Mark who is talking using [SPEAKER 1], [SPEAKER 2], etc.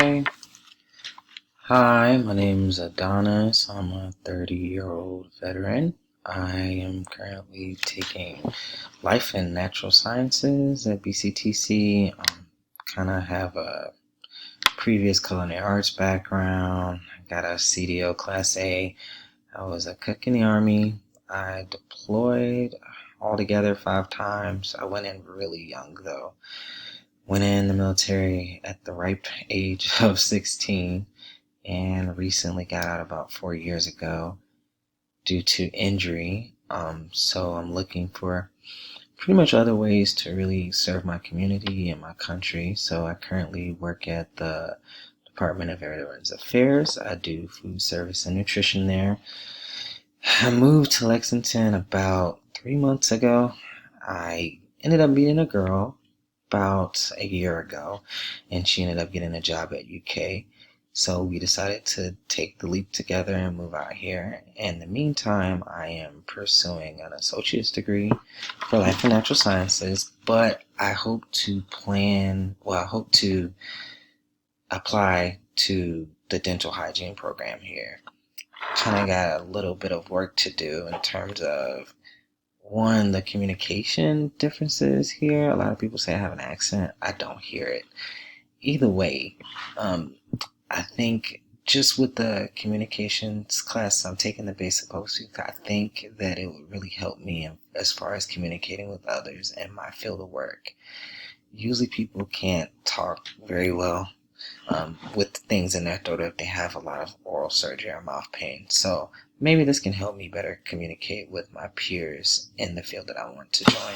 [SPEAKER 1] Okay. Hi, my name is Adonis. I'm a 30-year-old veteran. I am currently taking Life and Natural Sciences at BCTC. Kind of have a previous culinary arts background. I got a CDO Class A. I was a cook in the Army. I deployed altogether 5 times. I went in really young though. Went in the military at the ripe age of 16 and recently got out about 4 years ago due to injury. So I'm looking for pretty much other ways to really serve my community and my country. So I currently work at the Department of Veterans Affairs. I do food service and nutrition there. I moved to Lexington about 3 months ago. I ended up meeting a girl about a year ago, and she ended up getting a job at UK. So we decided to take the leap together and move out here. In the meantime, I am pursuing an associate's degree for life and natural sciences, but I hope to apply to the dental hygiene program here. Kind of got a little bit of work to do in terms of one, the communication differences here. A lot of people say I have an accent. I don't hear it. Either way, I think just with the communications class I'm taking, the basic post, I think that it would really help me as far as communicating with others in my field of work. Usually people can't talk very well with things in their throat if they have a lot of oral surgery or mouth pain. So maybe this can help me better communicate with my peers in the field that I want to join.